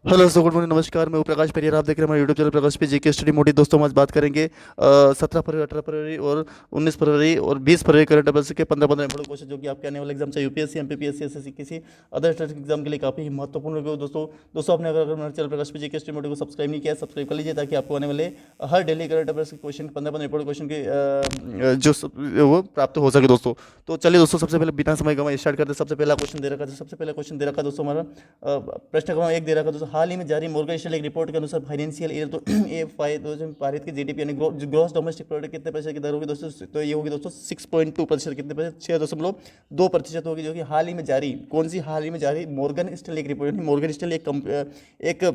Hello दोस्तों, good morning, नमस्कार। मैं हूं प्रकाश परियार। आप देख रहे हैं हमारे यूट्यूब चैनल प्रकाश पे जीके स्टडी मोटी। दोस्तों, हम आज बात करेंगे 17 फरवरी, 18 फरवरी और 19 फरवरी और 20 फरवरी करंट अफेयर्स के 15-15 इंपॉर्टेंट क्वेश्चन जो कि आपके आने वाले एग्जाम चाहे यूपीएससी, एमपीपीएससी, एसएससी, किसी अदर स्टेट एग्जाम के लिए काफी महत्वपूर्ण होगा। दोस्तों आपने अगर हमारे चैनल प्रकाश पे जीके स्टडी मोटी को सब्सक्राइब नहीं किया है, सब्सक्राइब कर लीजिए ताकि आपको आने वाले हर डेली करंट अफेयर्स के क्वेश्चन, 15-15 इंपॉर्टेंट क्वेश्चन के वो प्राप्त हो सके। दोस्तों तो चलिए दोस्तों, सबसे पहले बिना समय गंवाए स्टार्ट करते हैं। सबसे पहला क्वेश्चन दे रखा है दोस्तों हमारा। प्रश्न क्रमांक एक दे रखा है दोस्तों। हाल ही में जारी मॉर्गन स्टैनली रिपोर्ट के अनुसार फाइनेंशियल ईयर तो ए भारत की जीडीपी यानी ग्रॉस डोमेस्टिक प्रोडक्ट कितने प्रतिशत की दर होगी दोस्तों? तो ये होगी दोस्तों 6.2%। कितने प्रतिशत? 6.2% होगी, जो कि हाल ही में जारी, कौन सी हाल ही में जारी मॉर्गन स्टैनली की रिपोर्ट। मॉर्गन स्टैनली एक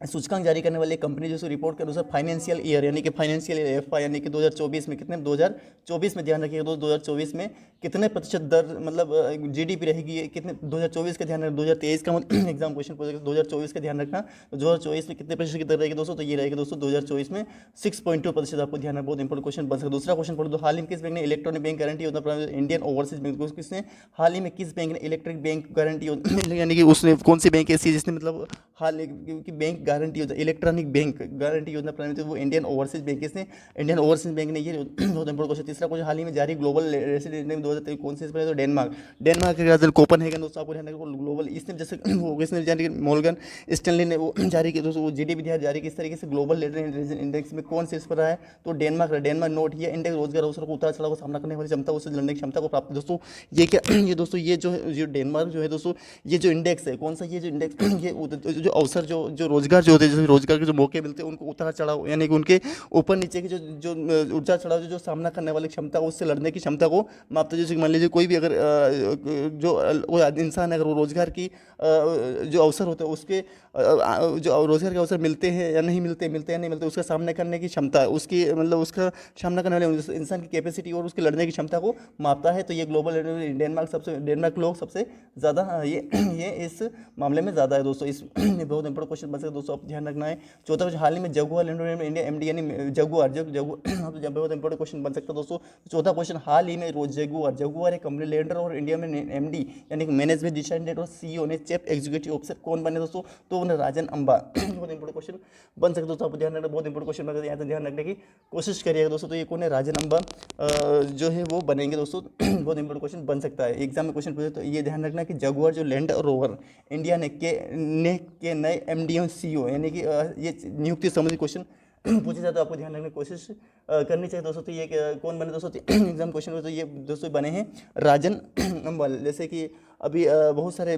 सूचकांक जारी करने वाली कंपनी जो रिपोर्ट के अनुसार फाइनेंशियल ईयर यानी कि फाइनेंशियल ईयर एफआई यानी कि 2024 में कितने, 2024 में ध्यान रखिएगा दोस्तों, 2024 में कितने प्रतिशत दर मतलब जीडीपी रहेगी, ये कितने 2024 का ध्यान रखना। 2023 का एग्जाम क्वेश्चन पूछेगा, 2024 का ध्यान रखना। तो 2024 में कितने प्रतिशत की दर रहेगी दोस्तों? तो ये रहेगी दोस्तों 2024 में 6.2%। आपको ध्यान रखना, बहुत इंपॉर्टेंट क्वेश्चन बन सकता है। दूसरा क्वेश्चन पढ़ो दो। हाल ही में किस बैंक ने इलेक्ट्रॉनिक बैंक गारंटी योजना, इंडियन ओवरसीज बैंक, किसने हाल ही में किस बैंक ने इलेक्ट्रिक बैंक गारंटी यानी कि उसने कौन सी बैंक ऐसी जिसने मतलब हाल की बैंक गारंटी योजना, इलेक्ट्रॉनिक बैंक गारंटी योजना प्रारंभ की, वो इंडियन ओवरसीज बैंक, इसने इंडियन ओवरसीज बैंक ने ये बहुत इंपॉर्टेंट क्वेश्चन। तीसरा क्वेश्चन, हाल ही में जारी ग्लोबल रेसिडेंट इंडेक्स 2023 कौन से इसमें? तो डेनमार्क की राजधानी कोपेनहेगन दोस्तों। आपको ध्यान रखना ग्लोबल, इसने जैसे इसने जारी मॉर्गन स्टैनली ने वो जारी की दोस्तों, वो जीडीपी जारी किस तरीके से ग्लोबल रेसिडेंट इंडेक्स में कौन से इस पर रहा है? तो डेनमार्क नोट ये इंडेक्स रोजगार अवसर को उतार चढ़ाव का सामना करने वाली क्षमता, उससे लड़ने की क्षमता को प्राप्त दोस्तों। ये क्या ये दोस्तों, ये जो डेनमार्क जो है दोस्तों, ये जो इंडेक्स है कौन सा, ये जो इंडेक्स ये जो अवसर जो रोजगार जो होते हैं, जैसे रोजगार के जो मौके मिलते हैं उनको उतार चढ़ाव यानी कि उनके ऊपर नीचे की जो जो उतार चढ़ाव जो सामना करने वाली क्षमता, उससे लड़ने की क्षमता को मापते। जैसे मान लीजिए कोई भी अगर जो वो इंसान है, अगर वो रोजगार की जो अवसर होते हैं उसके जो रोजगार के अवसर मिलते हैं या नहीं मिलते, उसका सामना करने की क्षमता, उसकी मतलब उसका सामना करने वाले इंसान की कैपेसिटी और उसके लड़ने की क्षमता को मापता है। तो ये ग्लोबल डेनमार्क लोग सबसे ज़्यादा ये इस मामले में ज़्यादा है दोस्तों। इस बहुत इंपॉर्टेंट क्वेश्चन बन सकता है दोस्तों, आप ध्यान रखना है। चौथा क्वेश्चन, हाल ही में Jaguar land rover India MD यानी जगुआर बहुत इंपॉर्टेंट क्वेश्चन बन सकता है दोस्तों। चौथा क्वेश्चन, हाल ही में जगुआर एक कंपनी लैंड रोवर इंडिया में एमडी यानी कि मैनेजमेंट डिसाइडेड और सीईओ ने चीफ एग्जीक्यूटिव ऑफिसर कौन बने दोस्तों? तो उन्हें राजन अंबा। बहुत इंपॉर्टेंट क्वेश्चन बन सकता है दोस्तों, आप ध्यान रखना, बहुत इंपॉर्टेंट क्वेश्चन बन यहाँ से ध्यान रखने की कोशिश करिएगा दोस्तों। तो ये कौन है? राजन अंबा जो है वो बनेंगे दोस्तों। बहुत इंपॉर्टेंट क्वेश्चन बन सकता है, एग्जाम में क्वेश्चन पूछे तो ये ध्यान रखना कि जगुआर जो लैंड रोवर इंडिया के नए एमडी और सीईओ यानी कि ये नियुक्ति संबंधी क्वेश्चन पूछे जाए तो आपको ध्यान रखने की कोशिश करनी चाहिए दोस्तों। तो ये कौन बने दोस्तों एग्जाम क्वेश्चन में? तो ये दोस्तों बने हैं राजन अंबाल। जैसे कि अभी बहुत सारे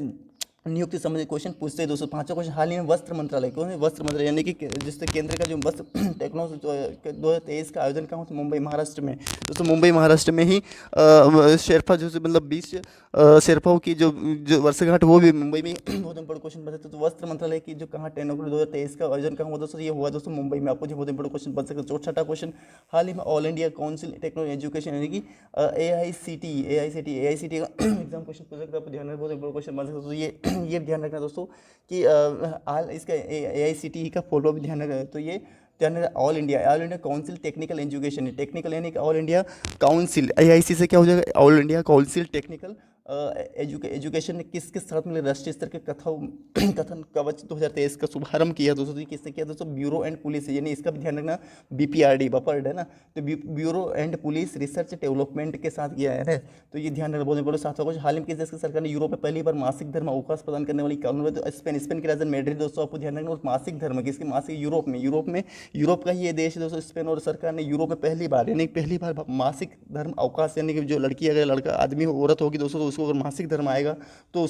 नियुक्ति संबंधित क्वेश्चन पूछते हैं दोस्तों। पांचवा क्वेश्चन, हाल ही में वस्त्र मंत्रालय, कौन है? वस्त्र मंत्रालय यानी कि जिससे केंद्र का जो वस्त्र टेक्नोलॉजी 2023 का आयोजन कहाँ होता है? मुंबई महाराष्ट्र में दोस्तों। मुंबई महाराष्ट्र में ही शेरपा जो मतलब 20 शेरपाओं की जो वर्षगांठ वो भी मुंबई में ही बहुत इंपॉर्टेंट क्वेश्चन बन सकते हैं। तो वस्त्र मंत्रालय की जो कहाँ टेक्नोलॉजी 2023 का आयोजन कहाँ हुआ दोस्तों? ये हुआ दोस्तों मुंबई में। आपको जो बहुत इंपॉर्टेंट क्वेश्चन बन सकता है। छठा क्वेश्चन, हाल ही में all India council technology education यानी कि AICTE का एग्जाम क्वेश्चन पूछ सकते हैं। आपको ध्यान रखना, बहुत इंपॉर्टेंट क्वेश्चन बन सकता है। तो ये ध्यान रखना दोस्तों कि हाल इसका AICTE का फॉलो भी ध्यान रखना। तो ये ध्यान रखना, all India council technical education, technical यानी कि ऑल इंडिया काउंसिल, AIC से क्या हो जाएगा? All India council technical education ने किसके साथ में राष्ट्रीय स्तर के कथन कवच 2023 का शुभारंभ किया दोस्तों? तो किसने किया दोस्तों? ब्यूरो एंड पुलिस, यानी इसका भी ध्यान रखना, BPRD बपर्ड है ना, तो bureau and police research development के साथ किया है। तो ये ध्यान रखना, बहुत इंपॉर्टेंट। सातवां क्वेश्चन, हाल ही में किस देश की सरकार ने यूरोप में पहली बार मासिक धर्म अवकाश प्रदान करने वाली कानून? तो स्पेन की राजधानी मैड्रिड दोस्तों। आपको ध्यान रखना, और मासिक धर्म किसकी? मासिक यूरोप का ही ये देश है दोस्तों स्पेन, और सरकार ने यूरोप में पहली बार मासिक धर्म अवकाश यानी कि जो लड़की अगर लड़का आदमी औरत होगी दोस्तों, तो उसको अगर मासिक धर्म आएगा तो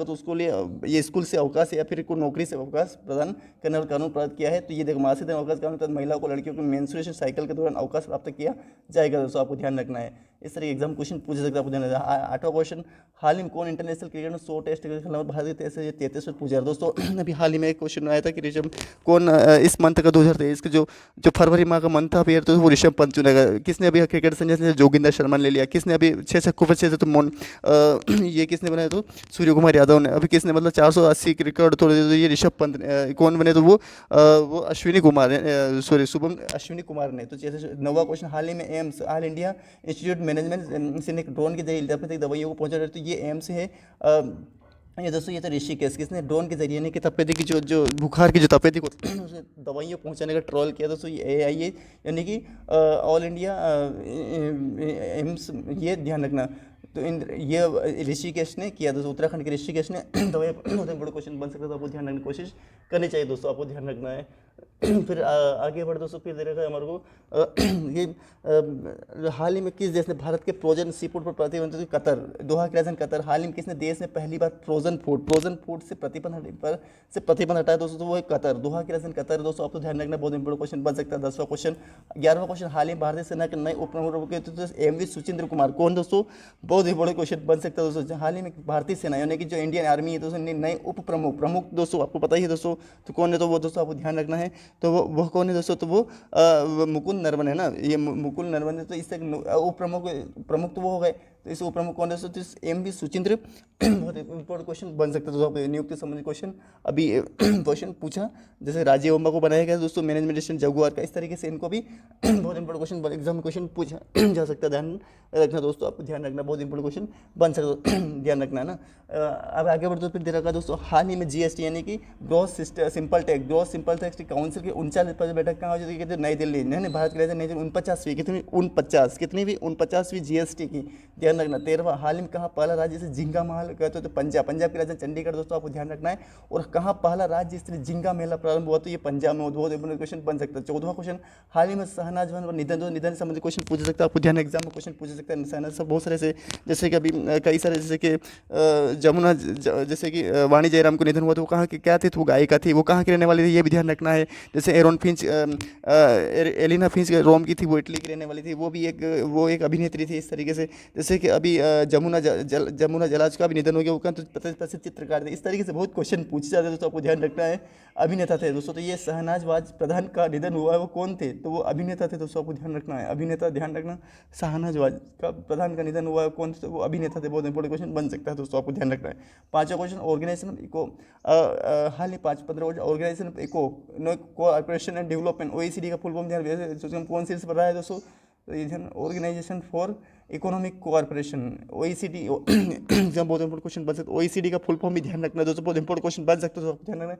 उसको लिए ये स्कूल से अवकाश या फिर कोई नौकरी से अवकाश प्रदान करने वाला कानून प्राप्त किया है। तो ये देखो, मासिक धर्म अवकाश कानून तहत महिलाओं को लड़कियों को मेंस्ट्रुएशन साइकिल के दौरान अवकाश प्राप्त किया जाएगा दोस्तों। आपको ध्यान रखना है, इस तरह एग्जाम क्वेश्चन पूछ सकते हैं, आपको ध्यान रखना है। आठवां क्वेश्चन, हाल ही में कौन इंटरनेशनल क्रिकेट में 100 टेस्ट के खिलाफ भारत के 33 पूछा दोस्तों। अभी हाल ही में एक क्वेश्चन आया था कि ऋषभ कौन इस मंथ का 2023 का जो फरवरी माह का मंथ था अभी, तो वो ऋषभ पंत चुनेगा। किसने अभी क्रिकेट संजय से जोगिंदर शर्मा ले लिया? किसने अभी 6 छक्कों पर 6 से तो ये किसने बनाया? तो सूर्य कुमार यादव ने। अभी किसने मतलब 480 के रिकॉर्ड तोड़ दिया? तो ये ऋषभ पंत कौन बने? तो वो अश्विनी कुमार शुभम अश्विनी कुमार ने। तो जैसे नवा क्वेश्चन, हाल ही में AIIMS all India institute management से ड्रोन के जरिए एलोपैथिक दवाइयों को पहुंचा रहे। तो ये एम्स है ये दोस्तों ये तो ऋषिकेश किसने ड्रोन के जरिए ने कि तपेदिक की जो बुखार की जो तपेदिक होती है उसे दवाइयाँ पहुंचाने का ट्रोल किया दोस्तों ये AI है, यानी कि ऑल इंडिया एम्स, ये ध्यान रखना। तो इन ये ऋषिकेश ने किया दोस्तों, उत्तराखंड के ऋषिकेश ने दवाइयाँ बहुत बड़ा क्वेश्चन बन सकता है, तो आपको ध्यान रखने की कोशिश करनी चाहिए दोस्तों, आपको ध्यान रखना है। फिर आगे बढ़ दोस्तों, फिर दे रखा है हमारे को ये हाल ही में किस देश ने भारत के फ्रोजन सी फूड पर प्रतिबंध, तो कतर, दोहा की राजधानी कतर, हाल ही में किसने देश में पहली बार फ्रोजन फूड से प्रतिबंध हटाया दोस्तों, तो वो है कतर, दोहा की राजधानी कतर दोस्तों, आपको ध्यान रखना, बहुत इंपॉर्टेंट क्वेश्चन बन सकता है। 10वां क्वेश्चन, 11वां क्वेश्चन, हाल ही में भारतीय सेना के नए उप प्रमुख के MV सुचिंद्र कुमार, कौन दोस्तों, बहुत इंपॉर्टेंट क्वेश्चन बन सकता है दोस्तों। हाल ही में भारतीय सेना यानी कि जो इंडियन आर्मी है दोस्तों, नए उप प्रमुख दोस्तों आपको पता ही है दोस्तों, तो कौन है, तो वो दोस्तों आपको ध्यान रखना है। तो वो कौन है दोस्तों, तो वो मुकुंद नरवणे है ना, ये मुकुंद नरवणे, तो इससे उप प्रमुख तो वो हो गए, तो इस उप प्रमुख कौन है दोस्तों, तो इस MV सुचिंद्र बहुत इंपॉर्टेंट क्वेश्चन बन सकता है दोस्तों, नियुक्ति संबंधी क्वेश्चन अभी क्वेश्चन पूछा, जैसे राजीव ओम्बा को बनाया गया दोस्तों मैनेजमेंट असिस्टेंट जगुआर का, इस तरीके से इनको भी बहुत इंपॉर्टेंट क्वेश्चन एग्जाम में क्वेश्चन पूछा जा सकता है, ध्यान रखना दोस्तों, आपको ध्यान रखना, बहुत इंपॉर्टेंट क्वेश्चन बन सकता है, ध्यान रखना है ना। अब आगे बढ़ते फिर दे रखा दोस्तों, हाल ही में GST यानी कि ग्रॉस सिंपल टैक्स काउंसिल की 39वीं बैठक कहाँ हो जाती है, नई दिल्ली, नहीं भारत की राजधानी नई दिल्ली, 49वीं, कितनी भी 49वीं GST की, ध्यान रखना। 13वां, हाल ही में कहाँ पहला राज्य से झींगा महल कहते हो, तो पंजाब की राजधानी चंडीगढ़ दोस्तों, आपको ध्यान रखना है। और कहाँ पहला राज्य स्तरीय झींगा मेला प्रारंभ हुआ, तो ये पंजाब में, बहुत इंपॉर्टेंट क्वेश्चन बन सकता है। 14वां क्वेश्चन, हाल ही में शहनाज खान निधन संबंधी क्वेश्चन पूछ सकता है, आपको ध्यान, एग्जाम में क्वेश्चन पूछ सकता है शहनाज सब बहुत सारे से, जैसे कि अभी कई सारे, जैसे कि जमुना जैसे कि वाणी जयराम को निधन हुआ, तो वो कहाँ की क्या थी, तो वो गायिका थी, वो कहाँ की रहने वाली थी, ये भी ध्यान रखना है। जैसे एरोन फिंच, एलिना फिंच रोम की थी, वो इटली की रहने वाली थी, वो एक अभिनेत्री थी, इस तरीके से। जैसे कि अभी जमुना जलाज का भी निधन हो गया, वो तो प्रसिद्ध चित्रकार थे, इस तरीके से बहुत क्वेश्चन पूछे जाते हैं दोस्तों, आपको ध्यान रखना है। अभिनेता थे दोस्तों, तो ये शहनाज वाज प्रधान का निधन हुआ है, वो कौन थे, तो वो अभिनेता थे दोस्तों, आपको ध्यान रखना है, अभिनेता, ध्यान रखना। शहनाज वाज का प्रधान का निधन हुआ है, कौन थे, तो वो अभिनेता थे, बहुत इंपॉर्टेंट क्वेश्चन बन सकता है दोस्तों, आपको ध्यान रखना है। 5वां क्वेश्चन, ऑर्गेनाइजेशन इको, हाल ही 5-15 organisation eco co-operation and development, OECD का फुल फॉर्म ध्यान कौन सी पर रहा है दोस्तों, तो ये ध्यान, organisation for economic cooperation, OECD जब बहुत इंपॉर्टेंट क्वेश्चन बन सकता है, OECD का फुल फॉर्म भी ध्यान रखना है दोस्तों, बहुत इंपॉर्टेंट क्वेश्चन बन सकता है, तो ध्यान रखना है।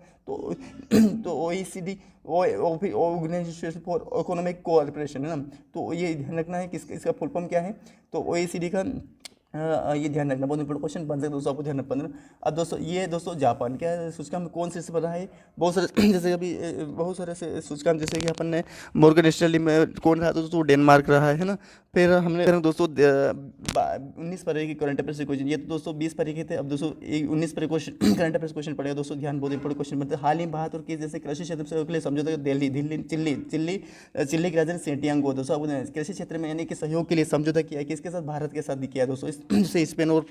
तो OECD organisation for economic cooperation है ना, तो ये ध्यान रखना है कि इसका फुल फॉर्म क्या है, तो OECD का ये ध्यान रखना, बहुत इंपॉर्टेंट क्वेश्चन बन सकता है दोस्तों, आपको ध्यान रखना। अब दोस्तों ये दोस्तों जापान क्या है सूचकांक में कौन से बना है, बहुत सारे जैसे अभी बहुत सारे से सूचकांक, जैसे कि अपन ने मॉर्गन स्टैनली में कौन रहा दोस्तों, डेनमार्क रहा है ना। फिर हमने दोस्तों 19 फरवरी की करंट अफेयर्स क्वेश्चन, ये तो दोस्तों 20 फरवरी के थे, अब दोस्तों 19 फरवरी क्वेश्चन करंट अफेयर्स क्वेश्चन पड़ेगा दोस्तों, ध्यान, बहुत इंपॉर्टेंट क्वेश्चन बनते हैं। हाल ही भारत और किस जैसे कृषि क्षेत्र से के लिए समझौता, चिल्ली की राजधानी सेंटियांग को दोस्तों, आपको कृषि क्षेत्र में यानी कि सहयोग के लिए समझौता किया है, किसके साथ, भारत के साथ भी किया दोस्तों, जैसे स्पेन और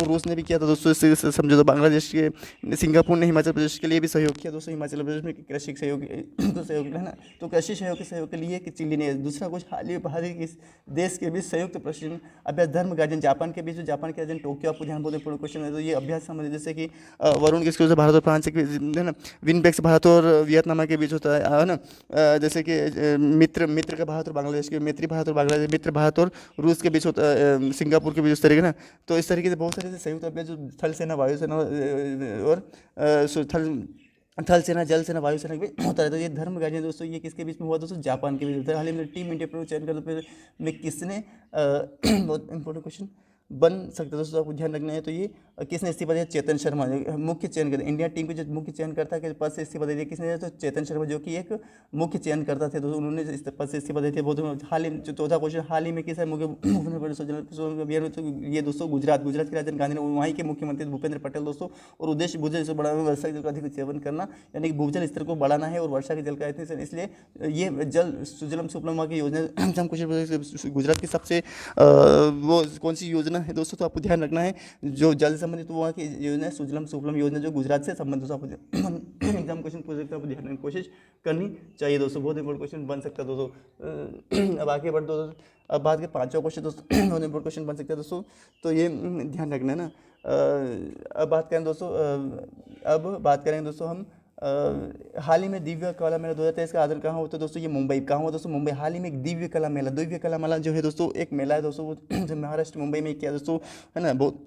रूस ने भी किया था दोस्तों इससे समझौता। बांग्लादेश के, सिंगापुर ने हिमाचल प्रदेश के लिए भी सहयोग किया दोस्तों, हिमाचल प्रदेश में कृषि सहयोग है ना, तो कृषि सहयोग के लिए कि चिल्ली ने। दूसरा कुछ हाल ही भारत के देश के बीच संयुक्त प्रशिक्षण अभ्यास धर्म गार्जियन जापान के बीच, जापान के राजधानी टोक्यो, आपको ध्यान, बहुत इंपॉर्टेंट क्वेश्चन है, तो ये अभ्यास संबंधित, जैसे कि वरुण किसके से भारत और फ्रांस के है ना, विनबेक्स भारत और वियतनाम के बीच होता है ना, जैसे कि मित्र का भारत और बांग्लादेश के, मैत्री भारत और बांग्लादेश, मित्र भारत और रूस के बीच होता है, सिंगापुर के बीच, उस तरीके ना। तो इस तरीके से बहुत सारे संयुक्त अभ्यास जो थल सेना, वायुसेना और थल सेना, जल सेना, वायुसेना के बीच होता है, तो ये धर्म गार्जियन दोस्तों, ये किसके बीच में हुआ दोस्तों, जापान के बीच होता है। हाल ही में टीम इंडिया पर चयन करते में किसने बहुत इंपॉर्टेंट क्वेश्चन बन सकता है दोस्तों, आपको ध्यान रखना है। तो ये किसने इस्तीफा दिया, चेतन शर्मा, मुख्य चयन करता, इंडिया टीम के जो मुख्य चयनकर्ता के पद से इस्तीफा दे दिया, किसने दिया, तो चेतन शर्मा, जो कि एक मुख्य चयनकर्ता थे दोस्तों, उन्होंने इस पद से इस्तीफा दे दिया। बहुत हाल ही में 14वां क्वेश्चन, हाल ही में किस है अभियान, तो ये दोस्तों गुजरात की राजधानी गांधी, वहीं के मुख्यमंत्री भूपेंद्र पटेल दोस्तों, और उद्देश्य भूजल से बढ़ावा, वर्षा के जल का अधिक सेवन करना, यानी कि भूजल स्तर को बढ़ाना है और वर्षा के जल का, इसलिए ये जल सुजलम सुफलम की योजना हम कुछ गुजरात की सबसे वो कौन सी योजना है दोस्तों, तो आपको ध्यान रखना है, जो जल संबंधित वहाँ की योजना है सुजलम सुफलम योजना, जो गुजरात से संबंधित दोस्तों, आपको एग्जाम क्वेश्चन पूछ सकते हैं, आपको ध्यान रखने की कोशिश करनी चाहिए दोस्तों, बहुत इंपॉर्टेंट क्वेश्चन बन सकता है दोस्तों। अब आगे बढ़ दोस्तों, अब बात के 5वां क्वेश्चन दोस्तों, बहुत इंपॉर्टेंट क्वेश्चन बन सकता है दोस्तों, तो ये ध्यान रखना है ना। अब बात करें दोस्तों, हम हाल ही में दिव्य कला मेला 2023 का आयोजन कहाँ होता है दोस्तों, ये मुंबई, कहाँ हुआ दोस्तों, मुंबई। हाल ही में एक दिव्य कला मेला जो है दोस्तों, एक मेला है दोस्तों, वो महाराष्ट्र मुंबई में किया दोस्तों, है ना, बहुत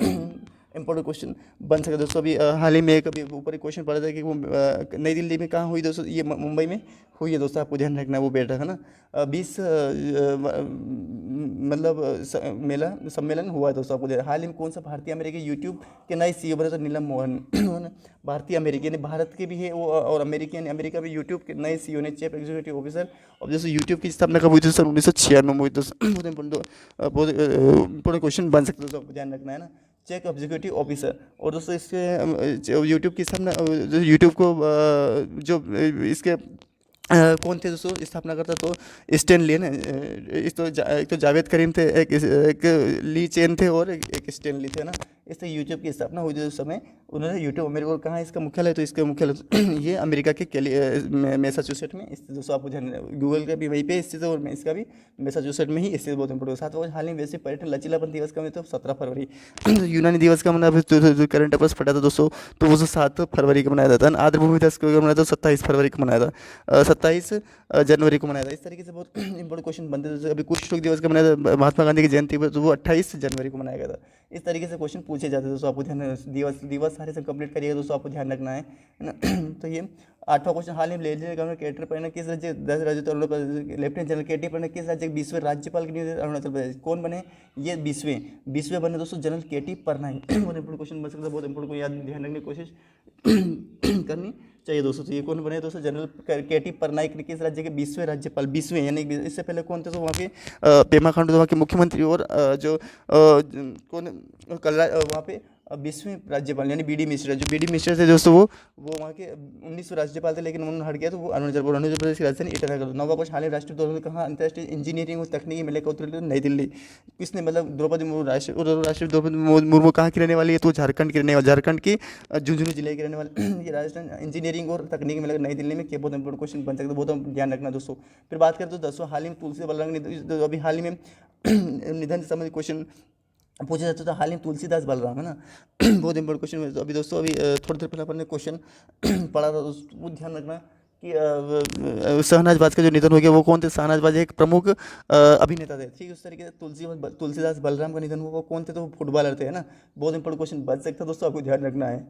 इंपॉर्टेंट क्वेश्चन बन सकता है दोस्तों। अभी हाल ही में एक अभी ऊपर एक क्वेश्चन पढ़ा था कि वो नई दिल्ली में कहाँ हुई दोस्तों, ये मुंबई में हुई है दोस्तों, आपको ध्यान रखना है वो बैठक है ना। 20 मतलब मेला सम्मेलन हुआ है दोस्तों, आपको हाल ही में कौन सा भारतीय अमेरिकी यूट्यूब के नए सीईओ बने तो नीलम मोहन भारतीय अमेरिकी यानी भारत के भी है वो, और अमेरिकी यानी अमेरिका में यूट्यूब के नए सीईओ ने चीफ एग्जीक्यूटिव ऑफिसर। और जैसे यूट्यूब की स्थापना कब हुई थी, सन 1996 में हुई। दोस्तों बहुत इंपॉर्टेंट क्वेश्चन बन सकते हैं दोस्तों, आपको ध्यान रखना है ना, चीफ एग्जीक्यूटिव ऑफिसर। और दोस्तों इसके यूट्यूब की स्थापना जो यूट्यूब को जो इसके कौन थे दोस्तों स्थापना करता, तो स्टैन ली है ना, एक तो जावेद करीम थे, एक ली चेन थे और एक स्टैन ली थे ना। इससे यूट्यूब की स्थापना हुई थी उस समय। उन्होंने यूट्यूब अमेरिका को, कहाँ है इसका मुख्यालय, तो इसका मुख्यालय ये अमेरिका के मैसाचुसेट में स्थित दोस्तों, आपको ध्यान, गूगल का भी वहीं पे स्थित है और इसका भी मैसाचुसेट में ही स्थित, बहुत इंपॉर्टेंट। साथ में हाल ही में वैसे पर्यटन लचीलापन दिवस का तो 17 फरवरी यूनानी दिवस का मना जो करंट अफेयर्स पढ़ा था दोस्तों, तो वो 7 फरवरी को मनाया जाता है। आर्द्रभूमि दिवस को मनाया था 27 फरवरी को मनाया था, 27 जनवरी को मनाया था। इस तरीके से बहुत इंपॉर्टेंट क्वेश्चन बनते थे। अभी कुछ लोग दिवस का मनाया था महात्मा गांधी की जयंती पर, तो वो 28 जनवरी को मनाया गया था। इस तरीके से क्वेश्चन पूछे जाते हैं दोस्तों, आपको ध्यान दिवस सारे सब कंप्लीट करिएगा दोस्तों, आपको ध्यान रखना है ना। तो ये 8वां क्वेश्चन, हाल ही में लेफ्टिनेंट गवर्नर केटर पर ने किस राज्य 10 राज्यों तो लेफ्टिनेंट जनरल केटी पर ने किस राज्य के 20वें राज्यपाल के नियुक्त अरुणाचल प्रदेश कौन बने, ये 20वें बने दोस्तों जनरल केटी परनाई। बहुत इंपॉर्टेंट क्वेश्चन बन सकता है, बहुत इंपॉर्टेंट को याद ध्यान रखने की कोशिश करनी चाहिए दोस्तों। तो ये कौन बने दोस्तों, जनरल केटी परनाइक ने किस राज्य के 20वें राज्यपाल, 20वें यानी इससे पहले कौन थे तो वहाँ के पेमा खांडू वहाँ के मुख्यमंत्री, और जो कौन वहाँ पे 20वें राज्यपाल यानी बी डी मिश्रा, जो बी डी मिश्रा थे दोस्तों वो वहाँ के 19वें राज्यपाल थे, लेकिन उन्होंने हट गया तो वो अरुणाचल प्रदेश की राजधानी ईटानगर। 9वां क्वेश्चन, हाल ही राष्ट्रीय दौरे में कहाँ अंतर्राष्ट्रीय इंजीनियरिंग और तकनीकी मेले का उत्तर नई दिल्ली। किसने, मतलब द्रौपदी मुर्मू, राष्ट्रीय द्रौपदी मुर्मू कहाँ की रहने वाली है, तो झारखंड की रहने वाली, झारखंड की झुंझुनू जिले की रहने वाली ये राजस्थान इंजीनियरिंग और तकनीकी मेला नई दिल्ली में क्या, बहुत इंपॉर्टेंट क्वेश्चन बन सकता है, बहुत ध्यान रखना दोस्तों। फिर बात करें तो 10वां, हाल ही में तुलसी बलराम अभी हाल ही में निधन से संबंधित क्वेश्चन पूछा जाता था, हाल ही में तुलसीदास बलराम है ना। बहुत इंपॉर्टेंट क्वेश्चन है। तो अभी दोस्तों अभी थोड़ी देर पहले अपन ने क्वेश्चन पढ़ा था, वो ध्यान रखना कि शहनाज बाज का जो निधन हो गया वो कौन थे, शहनाज बाज एक प्रमुख अभिनेता थे, ठीक है। उस तरीके से तुलसीदास बलराम का निधन हुआ वो कौन थे, तो वो फुटबॉलर थे, है ना। बहुत इंपॉर्टेंट क्वेश्चन बच सकता है दोस्तों, आपको ध्यान रखना है।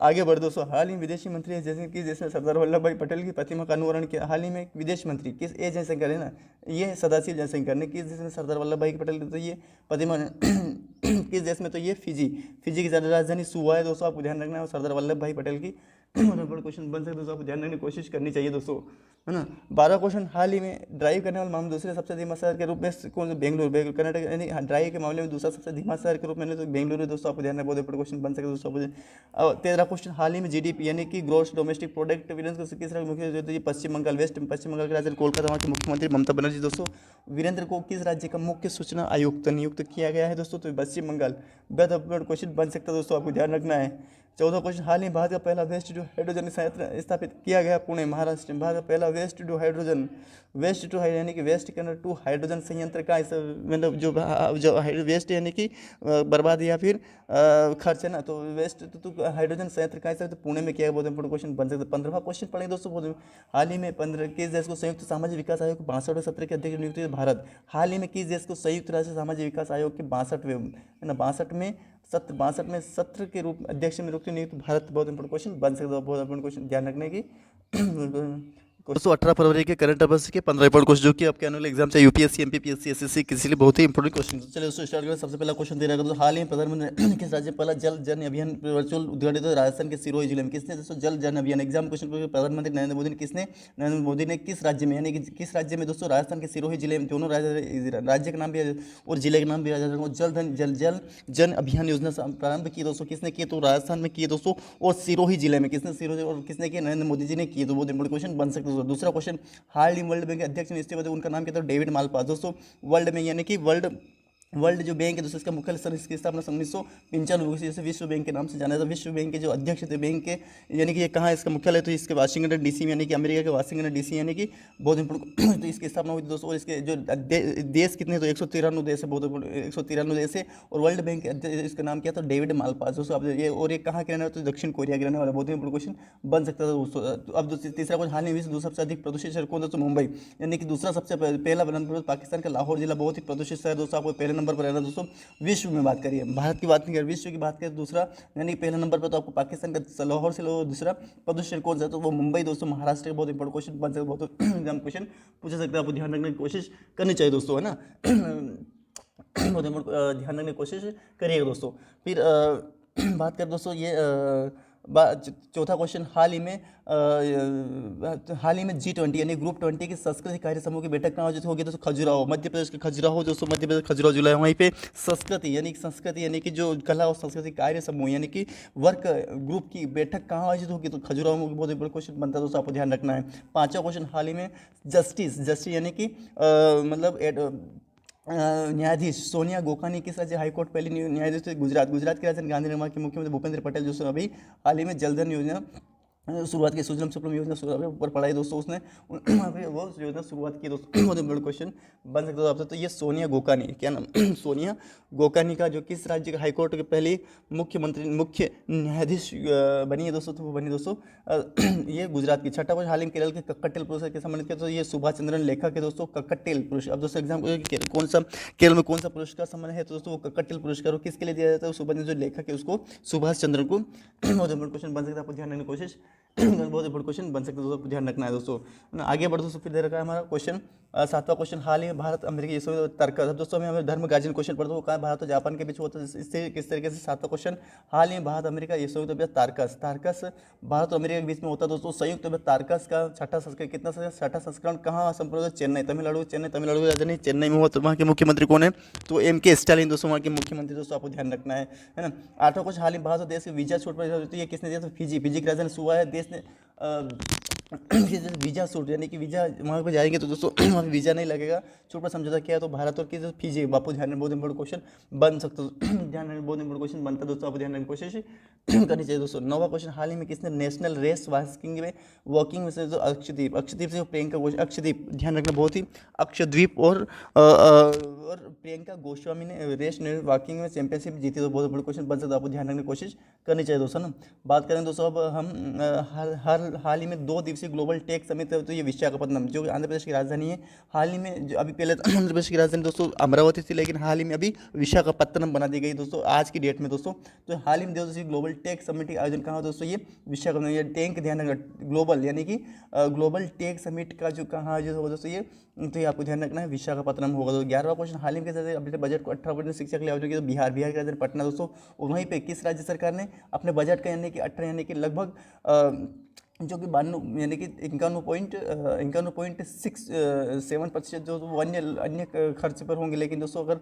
आगे बढ़ दोस्तों, हाल ही में विदेशी मंत्री जैसे कि जैसे सरदार वल्लभ भाई पटेल की प्रतिमा का अनावरण किया। हाल ही में विदेश मंत्री किस, ए जयशंकर है ना, ये सदाशिव जयशंकर ने किस देश में सरदार वल्लभ भाई पटेल की तो ये प्रतिमा किस देश में, तो ये फिजी की राजधानी सुवा है दोस्तों, आपको ध्यान रखना है। और सरदार वल्लभ भाई पटेल की क्वेश्चन बन सकते हैं दोस्तों, आपको ध्यान रखने की कोशिश करनी चाहिए दोस्तों, है ना। 12 क्वेश्चन, हाल ही में ड्राइव करने वाले मामले दूसरे सबसे धीमा शहर के रूप में कौन, बेंगलुरु कर्नाटक, यानी ड्राइव के मामले में दूसरा सबसे धीमा शहर के रूप में तो बेंगलुरु दोस्तों, आपको ध्यान रखना, बहुत इंपॉर्टेंट क्वेश्चन बन सकते हैं दोस्तों। और 13 क्वेश्चन, हाल ही में जीडीपी यानी कि ग्रॉस डोमेस्टिक प्रोडक्ट विलेंस किस राज्य मुख्य, तो ये पश्चिम बंगाल के राज्य कोलकाता वहाँ के मुख्यमंत्री ममता बनर्जी दोस्तों। वीरेंद्र को किस राज्य का मुख्य सूचना आयुक्त नियुक्त किया गया है दोस्तों, तो पश्चिम बंगाल। बहुत इंपॉर्टेंट क्वेश्चन बन सकता है दोस्तों, आपको ध्यान रखना है। 14 क्वेश्चन, हाल ही भारत का पहला वेस्ट टू हाइड्रोजन संयंत्र स्थापित किया गया पुणे महाराष्ट्र में। भारत का पहला वेस्ट टू हाइड्रोजन यानी कि वेस्ट के टू हाइड्रोजन संयंत्र का मतलब जो वेस्ट यानी कि बर्बाद या फिर खर्च है ना, तो वेस्ट तो हाइड्रोजन संयंत्र का तो पुणे में किया गया, बहुत इंपॉर्टेंट क्वेश्चन बन सकता है। 15वां क्वेश्चन पढ़ेंगे दोस्तों, बहुत हाल ही में 15 किस देश को संयुक्त सामाजिक विकास आयोग 62वें सत्र के अध्यक्ष नियुक्त भारत। हाल ही में किस देश को संयुक्त राष्ट्र सामाजिक विकास आयोग के 62वें है ना 62वें सत्र के रूप अध्यक्ष में नियुक्त भारत। बहुत इंपॉर्टेंट क्वेश्चन बन सकता है, बहुत इंपॉर्टेंट क्वेश्चन ध्यान रखने की। दोस्तों 18 फरवरी के करंट अफेयर्स के 15 इंपॉर्टेंट क्वेश्चन जो कि आपके एनुअल एग्जाम से यूपीएससी एमपीपीएससी एसएससी किसी लिए बहुत ही इंपॉर्टेंट क्वेश्चन। तो चलिए दोस्तों स्टार्ट करें। सबसे पहला क्वेश्चन दे रहा है, हाल ही में प्रधानमंत्री किस राज्य पहला जल जन अभियान वर्चुअल उद्घाटित राजस्थान के सिरोही जिले में किसने दोस्तों जल जन अभियान एग्जाम क्वेश्चन प्रधानमंत्री नरेंद्र मोदी ने किस राज्य में यानी कि किस राज्य में दोस्तों राजस्थान के सिरोही जिले में दोनों राज्य का नाम भी और जिले का नाम भी जल जन अभियान योजना प्रारंभ की दोस्तों, किसने की तो राजस्थान में की दोस्तों और सिरोही जिले में किसने सिरोही और किसने किया नरेंद्र मोदी जी ने की। तो बहुत इंपॉर्टेंट क्वेश्चन बन सकते हैं। दूसरा क्वेश्चन, हाल ही वर्ल्ड बैंक के अध्यक्ष इस्तीफा उनका नाम क्या था, डेविड मालपास दोस्तों। वर्ल्ड में यानी कि वर्ल्ड जो बैंक है दोस्तों, इसका मुख्यालय सर इसकी स्थापना 1995 जैसे विश्व बैंक के नाम से जाना जाता है। विश्व बैंक के जो अध्यक्ष थे बैंक के यानी कि ये कहाँ है इसका मुख्यालय, तो इसके वाशिंगटन डीसी में यानी कि अमेरिका के वाशिंगटन डीसी यानी कि बहुत इंपॉर्टेंट। तो इसकी स्थापना हुई दोस्तों, और इसके जो देश कितने तो 193 देश है, बहुत 193 देश है। और वर्ल्ड बैंक के इसका नाम क्या था, डेविड मालपास दोस्तों। अब ये और ये कहाँ के रहने वाले, तो दक्षिण कोरिया के रहने वाला, बहुत इंपॉर्टेंट क्वेश्चन बन सकता था दोस्तों। अब तीसरा क्वेश्चन, हाल ही में दूसरा सबसे अधिक प्रदूषित शहर कौन दोस्तों, मुंबई यानी कि दूसरा सबसे पहला पाकिस्तान का लाहौर जिला बहुत ही प्रदूषित शहर दोस्तों, आपको पहले नंबर पर है ना दोस्तों। विश्व में बात करिए, भारत की बात नहीं करें, विश्व की बात करें दूसरा, यानी कि पहला नंबर पर तो आपको पाकिस्तान का लाहौर से लो, दूसरा प्रदूषण कौन सा, तो वो मुंबई दोस्तों, महाराष्ट्र का बहुत इंपॉर्टेंट क्वेश्चन बन सकता है, बहुत एग्जाम क्वेश्चन पूछा सकता है, आपको ध्यान रखने की कोशिश करनी चाहिए दोस्तों, है ना। बहुत ध्यान रखने की कोशिश करिएगा दोस्तों। फिर बात करें दोस्तों ये चौथा क्वेश्चन, हाल ही में G20 यानी ग्रुप 20 की संस्कृति कार्य समूह की बैठक कहाँ आयोजित होगी दोस्तों? खजुराहो, मध्य प्रदेश के खजुराहो दोस्तों, मध्य प्रदेश खजुराहो जिला है, वहीं पे संस्कृति यानी कि जो कला और संस्कृति कार्य समूह यानी कि वर्क ग्रुप की बैठक कहाँ आयोजित होगी? तो खजुराहो में। बहुत बड़ा क्वेश्चन बनता है दोस्तों, आपको ध्यान रखना है। पांचवा क्वेश्चन, हाल ही में जस्टिस यानी कि न्यायाधीश सोनिया गोकानी किस राज्य हाईकोर्ट पहली न्यायाधीश थे? गुजरात की राजधानी गांधीनगर, वहाँ के मुख्यमंत्री भूपेंद्र पटेल जो अभी हाल ही में जलधन योजना शुरुआत की, सुजलम सुफलम योजना ऊपर पढ़ाई दोस्तों उसने, वहाँ पे वो योजना शुरुआत की दोस्तों। बहुत बड़ा क्वेश्चन बन सकता है आपसे। तो ये सोनिया गोकानी, क्या नाम? सोनिया गोकानी का जो किस राज्य का हाईकोर्ट के पहली मुख्य न्यायाधीश बनी है दोस्तों? तो वो बनी दोस्तों ये गुजरात की। छठा क्वेश्चन, हाल ही में केरल के कक्कटेल पुरस्कार के सम्मानित किया, तो ये सुभाष चंद्रन लेखक है दोस्तों, कक्कटेल पुरस्कार। अब दोस्तों एग्जाम कौन सा केरल में कौन सा पुरस्कार सम्मान है, तो दोस्तों वो कक्कटेल पुरस्कार किसके लिए दिया जाता है? सुभाष जो लेखक है उसको, सुभाष चंद्र को। बहुत बड़ा क्वेश्चन बन सकता है, आपको ध्यान रखने की कोशिश बहुत इंपॉर्टेंट क्वेश्चन बन सकते हैं दोस्तों, ध्यान रखना है दोस्तों, है ना। आगे बढ़ो दोस्तों, फिर दे रखा है हमारा क्वेश्चन सातवां क्वेश्चन, हाल ही में भारत अमेरिका ये तर्क। अब दोस्तों हमें धर्म गार्जियन क्वेश्चन पढ़ते, वो कहा भारत और जापान के बीच होता है, इससे किस तरीके से। सातवां क्वेश्चन, हाल ही में भारत अमेरिका ये संयुक्त अभ्यास तारकस भारत और अमेरिका के बीच में होता है दोस्तों, संयुक्त अभ्यास तारकस का छठा संस्करण, कितना छठा संस्करण कहाँ संपन्न होता है? चेन्नई तमिलनाडु की राजधानी चेन्नई में हुआ। तो वहाँ के मुख्यमंत्री कौन है? तो M.K. स्टालिन दोस्तों वहाँ के मुख्यमंत्री दोस्तों, आपको ध्यान रखना है ना। आठवां क्वेश्चन, हाल ही भारत और देश के वीजा छूट पर, तो ये किसने दिया? तो फिजी की राजधानी सुआ है, देश ने वीजा छूट यानी कि वीजा वहाँ पर जाएंगे तो दोस्तों वहाँ पर वीजा नहीं लगेगा, छूट पर समझौता किया है, तो भारत और किस फिजी। बापू ध्यान में बहुत इंपॉर्टेंट क्वेश्चन बन सकता है, ध्यान में बहुत इंपॉर्टेंट क्वेश्चन बनता है दोस्तों, आपको ध्यान रखने की कोशिश करनी चाहिए दोस्तों। नौवां क्वेश्चन, हाल ही में किसने नेशनल रेस वॉकिंग में से जो अक्षद्वीप से प्रियंका अक्षद्वीप, ध्यान रखना बहुत ही, अक्षद्वीप और प्रियंका गोस्वामी ने रेस वॉकिंग में चैंपियनशिप जीती, तो बहुत बड़ा क्वेश्चन बन सकता है, आपको ध्यान रखने की कोशिश करनी चाहिए दोस्तों ना। बात करें दोस्तों अब हम हाल ही में 2 दिवसीय ग्लोबल टेक समिट है, तो ये विशाखापट्टनम जो आंध्र प्रदेश की राजधानी है, हाल ही में जो अभी पहले आंध्र प्रदेश की राजधानी दोस्तों अमरावती थी, लेकिन हाल ही में अभी विशाखापट्टनम बना दी गई दोस्तों आज की डेट में दोस्तों। तो हाल ही में 2 दिवसीय ग्लोबल टेक समिट का आयोजन कहाँ दोस्तों? ये विशाखापट्टनम। ये टेक ध्यान रखना, ग्लोबल यानी कि ग्लोबल टेक समिट का जो कहाँ आयोजित होगा दोस्तों ये, तो ये आपको ध्यान रखना है, विशाखापट्टनम होगा। तो 11वां क्वेश्चन, हाल ही में कैसे अपने बजट को 18% शिक्षा के लिए आयोजन किया, तो बिहार की राजधानी पटना दोस्तों। वहीं पे किस राज्य सरकार ने अपने बजट का यानी कि 18 यानी कि लगभग जो कि 92 यानी कि 51.67% जो वो अन्य खर्च पर होंगे, लेकिन दोस्तों अगर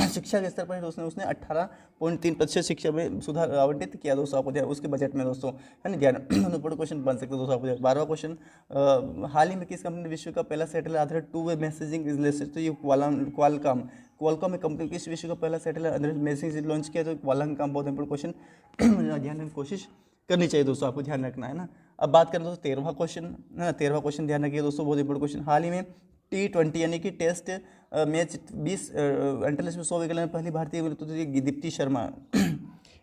शिक्षा के स्तर पर है तो उसने 18.3% शिक्षा में सुधार आवंटित किया दोस्तों, आपको ध्यान उसके बजट में दोस्तों, है ना। ध्यान बड़ा क्वेश्चन बन सकते हैं दोस्तों, आपको। 12वां क्वेश्चन, हाल ही में किस कंपनी ने विश्व का पहला सैटेलाइट आधारित 2-वे मैसेजिंग रिलेशन, तो ये क्वालकॉम कंपनी किस विश्व का पहला सैटेलाइट आधारित मैसेजिंग लॉन्च किया? तो क्वालकॉम। बहुत इंपॉर्टेंट क्वेश्चन ध्यान रखने की कोशिश करनी चाहिए दोस्तों, आपको ध्यान रखना है ना। अब बात करें दोस्तों 13वां क्वेश्चन, है ना। 13वां क्वेश्चन ध्यान रखिए दोस्तों, बहुत इंपॉर्टेंट क्वेश्चन, हाल ही में T20 यानी कि टेस्ट मैच 20 अंतरिक्ष में 100 विकेट लेने पहली भारतीय, तो दीप्ति शर्मा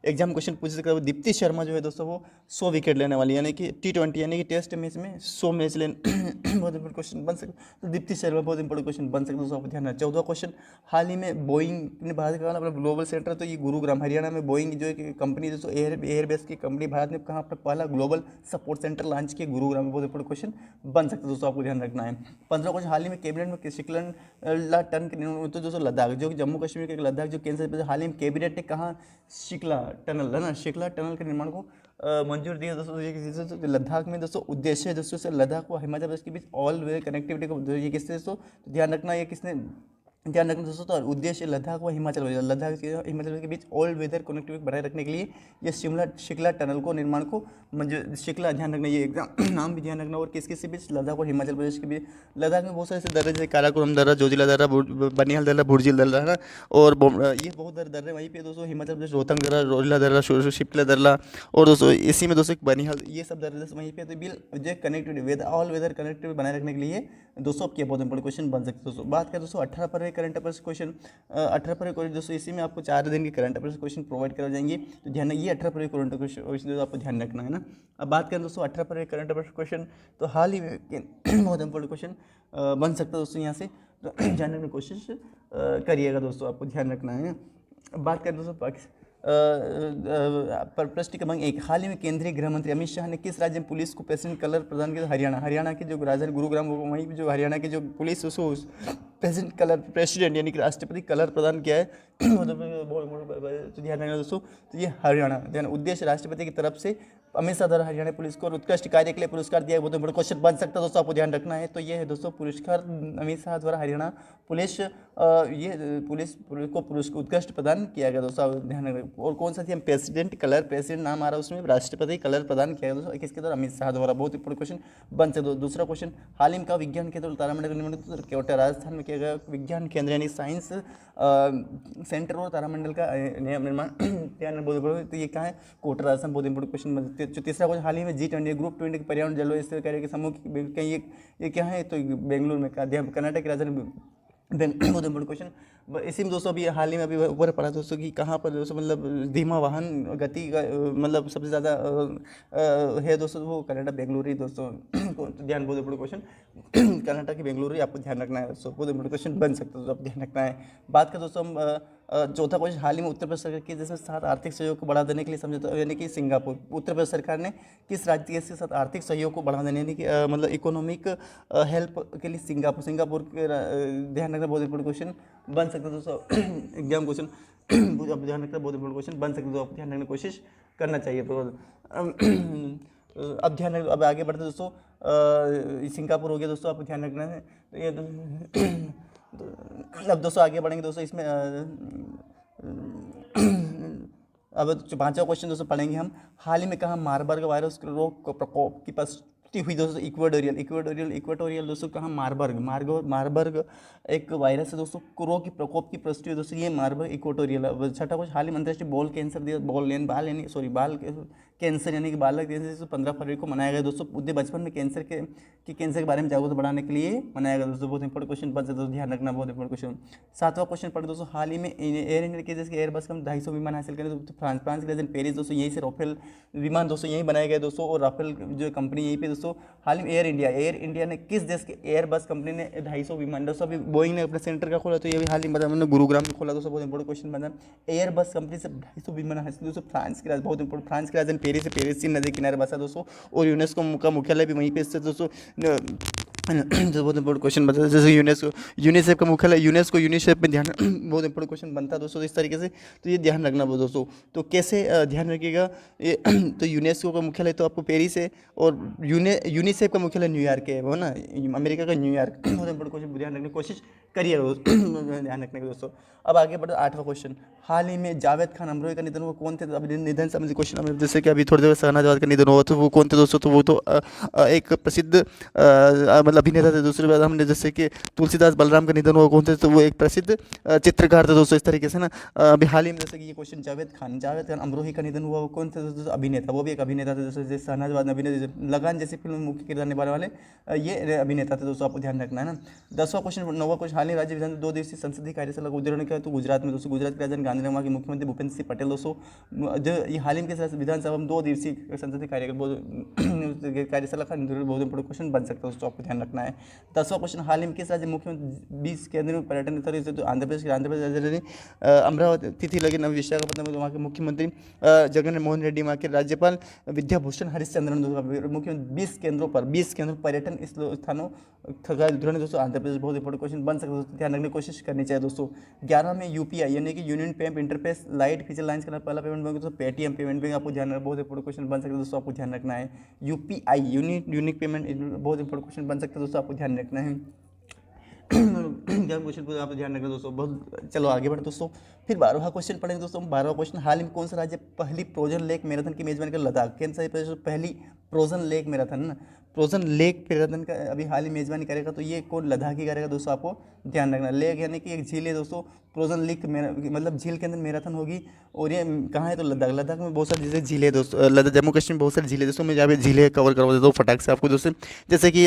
एग्जाम क्वेश्चन पूछ सकता है, दीप्ति शर्मा जो है दोस्तों वो 100 विकेट लेने वाली, यानी कि T20 यानी कि टेस्ट मैच में 100 मैच लेने बहुत इंपॉर्टेंट क्वेश्चन बन सकता है, तो दीप्ति शर्मा बहुत इंपॉर्टेंट क्वेश्चन बन सकता है दोस्तों, आपको ध्यान रखना। 14वां क्वेश्चन, हाल ही में बोइंग ने भारत का अपना ग्लोबल सेंटर, तो ये गुरुग्राम हरियाणा में बोइंग जो एक कंपनी दोस्तों एयरबेस की कंपनी, भारत ने कहाँ पर पहला ग्लोबल सपोर्ट सेंटर लॉन्च किया? गुरुग्राम में। बहुत इंपॉर्टेंट क्वेश्चन बन सकता है दोस्तों, आपको ध्यान रखना है। 15वां क्वेश्चन, हाल ही में कैबिनेट में शिकला टन के निर्माण, तो दोस्तों लद्दाख जो जम्मू कश्मीर के लद्दाख जो केंद्र, हाल ही में कैबिनेट ने कहाँ शिकला टनल, है ना, शिकला टनल के निर्माण को मंजूर दिया दोस्तों। ये लद्दाख में दोस्तों उद्देश्य है दोस्तों से लद्दाख और हिमाचल प्रदेश के बीच ऑल वे कनेक्टिविटी को, ये किससे दोस्तों ध्यान रखना, ये किसने ध्यान रखना दोस्तों? तो उद्देश्य लद्दाख व हिमाचल प्रदेश के बीच ऑल वेदर कनेक्टिविटी बनाए रखने के लिए ये शिकला टनल को निर्माण को मंजूर, शिकला ध्यान रखना, ये एग्जाम नाम भी ध्यान रखना। और किसके बीच? लद्दाख और हिमाचल प्रदेश के बीच। लद्दाख में बहुत सारे ऐसे दर्रे जैसे काराकोरम दर्रा, जोजिला दर्रा, बनिहाल दर्रा, भुरजिल दर्रा, है ना, और ये बहुत दर्रे वहीं पे दोस्तों। हिमाचल प्रदेश रोहतंग दर्रा, रोहिला दर्रा, शिप्ला दर्रा, और दोस्तों इसी में दोस्तों बनिहाल, ये सब दर्रे वहीं पे, तो बिल जो कनेक्टिविटी ऑल वेदर कनेक्टिविटी बनाए रखने के लिए दोस्तों आपके बहुत इंपॉर्टेंट क्वेश्चन बन सकते हैं दोस्तों। बात करें दोस्तों 18 पर करंट अफेयर्स क्वेश्चन, 18 पर क्वेश्चन दोस्तों, इसी में आपको 4 दिन के करंट अफेयर्स क्वेश्चन प्रोवाइड कराए जाएंगे, तो ध्यान, ये 18 पर करंट क्वेश्चन आपको ध्यान रखना है ना। अब बात करें दोस्तों 18 पर करंट अफेयर्स क्वेश्चन, तो हाल ही में बहुत इंपॉर्टेंट क्वेश्चन बन सकता है दोस्तों यहाँ से, तो ध्यान रखने की कोशिश करिएगा दोस्तों, आपको ध्यान रखना है। बात करें दोस्तों प्रश्न क्रमांक 1, हाल ही में केंद्रीय गृह मंत्री अमित शाह ने किस राज्य में पुलिस को प्रेसिडेंट कलर प्रदान किया? हरियाणा की जो राजधानी गुरुग्राम, वहीं पे जो हरियाणा की जो पुलिस उसको प्रेसिडेंट कलर, प्रेसिडेंट यानी कि राष्ट्रपति कलर प्रदान किया है। तो ध्यान रखना दोस्तों, तो ये हरियाणा। ध्यान, उद्देश्य राष्ट्रपति की तरफ से अमित शाह द्वारा हरियाणा पुलिस को उत्कृष्ट कार्य के लिए पुरस्कार दिया है। बहुत बड़ा क्वेश्चन बन सकता है दोस्तों, आपको ध्यान रखना है। तो ये है दोस्तों पुरस्कार अमित शाह द्वारा हरियाणा पुलिस पुलिस को पुरस्कार उत्कृष्ट प्रदान किया गया दोस्तों, ध्यान रखना। और कौन सा थी? हम प्रेसिडेंट कलर, प्रेसिडेंट नाम आ रहा है उसमें, राष्ट्रपति कलर प्रदान किया गया दोस्तों, किसके द्वारा? अमित शाह द्वारा। बहुत इंपॉर्टेंट क्वेश्चन बन सकता है। दूसरा क्वेश्चन, हाल ही का विज्ञान केंद्र तारामंडल का निर्माण कोटा राजस्थान में किया गया विज्ञान केंद्र यानी साइंस सेंटर और तारामंडल का निर्माण तो ये क्या है? कोटा राजस्थान। बहुत इंपॉर्टेंट क्वेश्चन। तीसरा क्वेश्चन, हाल ही में G20 ग्रुप 20 के पर्यावरण जलवायु स्थिर कार्य के समूह ये क्या है? तो बेंगलुरु में कर्नाटक की राजधानी बहुत इंपॉर्टेंट क्वेश्चन। इसी में दोस्तों अभी हाल ही में अभी ऊपर पढ़ा दोस्तों कि कहाँ पर दोस्तों मतलब धीमा वाहन गति का मतलब सबसे ज़्यादा है दोस्तों, वो कनाडा बेंगलुरु ही दोस्तों। ध्यान, बहुत इंपॉर्टेंट क्वेश्चन, कर्नाटक की बेंगलुरु ही आपको ध्यान रखना है दोस्तों, बहुत इंपॉर्टेंट क्वेश्चन बन सकता है, तो आप ध्यान रखना है। बात करें दोस्तों हम चौथा क्वेश्चन, हाल ही में उत्तर प्रदेश सरकार के जिसमें साथ आर्थिक सहयोग को बढ़ा देने के लिए समझौता यानी कि सिंगापुर, उत्तर प्रदेश सरकार ने किस राज्य के साथ आर्थिक सहयोग को बढ़ा देने यानी कि मतलब इकोनॉमिक हेल्प के लिए सिंगापुर के ध्यान रखना, बहुत इंपॉर्टेंट क्वेश्चन बन सकता है दोस्तों। एग्जाम क्वेश्चन आप ध्यान रखना, बहुत इंपॉर्टेंट क्वेश्चन बन सकते हैं, तो आप ध्यान रखने की कोशिश करना चाहिए। अब ध्यान रख, अब आगे बढ़ते दोस्तों। सिंगापुर हो गया दोस्तों, आपको ध्यान रखना है। तो ये अब दोस्तों आगे बढ़ेंगे दोस्तों इसमें अब पांचवा क्वेश्चन दोस्तों पढ़ेंगे हम। हाल ही में कहा मार्बर्ग वायरस रोग को प्रकोप की पुष्टि हुई दोस्तों? इक्वेटोरियल दोस्तों कहा? मार्बर्ग एक वायरस है दोस्तों, रोग की प्रकोप की पुष्टि हुई दोस्तों, ये मार्बर्ग इक्वेटोरियल। छठा क्वेश्चन, हाल ही में अंतर्राष्ट्रीय बाल कैंसर यानी कि बालक कैंसर 15 फरवरी को मनाया गया दोस्तों। उद्देश्य बचपन में कैंसर के बारे में जागरूकता बढ़ाने के लिए मनाया गया दोस्तों, बहुत इंपॉर्टेंट क्वेश्चन बन सकता है, ध्यान रखना, बहुत इंपॉर्टेंट क्वेश्चन। सातवां क्वेश्चन पढ़े दोस्तों, हाल ही में एयर इंडिया के जैसे एयर बस का 250 विमान हासिल करें तो फ्रांस की राजधानी पेरिस दोस्तों, यहीं से राफेल विमान दोस्तों यहीं बनाए गए दोस्तों, और राफेल जो कंपनी यहीं पे दोस्तों। हाल ही में एयर इंडिया ने किस देश के एयर बस कंपनी ने 250 विमान दोस्तों, अभी बोइंग ने अपने सेंटर का खोला, तो ये भी हाल ही में गुरुग्राम में खोला दोस्तों, बहुत इंपॉर्टेंट क्वेश्चन बना। एयर बस कंपनी से 250 विमान हासिल दोस्तों, फ्रांस की बहुत इंपॉर्टेंट, फ्रांस की राजधानी पेरिस नदी किनारे बसा दोस्तों, और यूनेस्को का मुख्यालय भी वहीं पे स्थित दोस्तों। जो बहुत इंपॉर्टेंट क्वेश्चन बनता है, जैसे यूनिसेफ का मुख्यालय यूनिसेफ में ध्यान बहुत इंपॉर्टेंट क्वेश्चन बनता है दोस्तों इस तरीके से, तो ये ध्यान रखना दोस्तों। तो कैसे ध्यान रखिएगा ये तो यूनेस्को का मुख्यालय तो आपको पेरिस है, और यूनिसेफ का मुख्यालय न्यूयॉर्क है, वो ना अमेरिका का न्यूयॉर्क। बहुत इंपॉर्टेंट क्वेश्चन ध्यान रखने की कोशिश करिए ध्यान रखने के दोस्तों। अब आगे बढ़ो, आठवां क्वेश्चन, हाल ही में जावेद खान अमरोही का निधन हुआ, कौन थे? अभी निधन संबंधी क्वेश्चन, जैसे कि अभी थोड़ी देर शहनाज का निधन हुआ, तो वो कौन थे दोस्तों? तो वो तो एक प्रसिद्ध मतलब अभिनेता थे। दूसरी बात हमने जैसे कि तुलसीदास बलराम का निधन हुआ, कौन थे? तो वो एक प्रसिद्ध चित्रकार थे दोस्तों, इस तरीके से ना। अभी हाल ही में जैसे कि ये क्वेश्चन, जावेद खान अमरोही का निधन हुआ, वो कौन थे दोस्तों? अभिनेता, वो भी एक अभिनेता थे दोस्तों, जैसे शहनाज अभिनेता, लगान जैसी फिल्म में मुख्य किरदार निभाने वाले ये अभिनेता थे दोस्तों, आपको ध्यान रखना है ना। 10वां क्वेश्चन, 9वां क्वेश्चन, हाल ही राज्य विधान 2 दिवसीय संसदीय कार्यशाला का उद्घाटन किया तो गुजरात में दोस्तों, गुजरात की राजधानी गांधीनगर, वहाँ के मुख्यमंत्री भूपेंद्र सिंह पटेल दोस्तों, जो ये हाल ही में विधानसभा में 2 दिवसीय संसदीय कार्यशाला का बहुत इंपॉर्टेंट क्वेश्चन बन सकता है दोस्तों, आपको ध्यान रखना है। 10वां क्वेश्चन, हाल ही में किस राज्य मुख्यमंत्री 20 केंद्र में पर्यटन स्थल, तो आंध्र प्रदेश राजधानी अमरावती थी, लेकिन अब विशाखापट्टनम वहाँ के मुख्यमंत्री जगन मोहन रेड्डी, वहाँ के राज्यपाल विद्याभूषण हरिश्चंद्रन मुख्यमंत्री 20 केंद्रों पर्यटन स्थानों दोस्तों आंध्र प्रदेश, बहुत इंपॉर्टेंट क्वेश्चन बन सकता है दोस्तों, ध्यान रखने की कोशिश करनी चाहिए दोस्तों। 11 में यूपीआई यानी कि union payment interface light feature lines का पहला पेमेंट बैंक दोस्तों पेटीएम पेमेंट बैंक, आपको ध्यान रखना, बहुत इंपॉर्टेंट क्वेश्चन बन सकता है दोस्तों, आपको ध्यान रखना है। यूपीआई यूनिक पेमेंट बहुत इंपॉर्टेंट क्वेश्चन बन सकता है दोस्तों, आपको ध्यान रखना है। क्वेश्चन को आप ध्यान रखना दोस्तों, बहुत। चलो आगे बढ़े दोस्तों, फिर 12वां क्वेश्चन पढ़ेंगे दोस्तों। 12वां क्वेश्चन, हाल ही में कौन सा राज्य पहली फ्रोजन लेक मैराथन की मेजबानी कर? लद्दाख। केंद्र सरकार पहली फ्रोजन लेक मैराथन ना, फ्रोजन लेक मैराथन का अभी हाल ही मेजबानी करेगा, तो ये कौन? लद्दाख ही करेगा दोस्तों, आपको ध्यान रखना। लेक यानी कि एक झील है दोस्तों, फ्रोजन लेक मतलब झील के अंदर मैराथन होगी, और ये कहाँ है? तो लद्दाख में बहुत सारी जैसे झीलें दोस्तों, लद्दाख जम्मू कश्मीर में बहुत सारी झीलें दोस्तों, मैं जहाँ पे झीलें कवर करवा देता हूँ फटाक से आपको दोस्तों। जैसे कि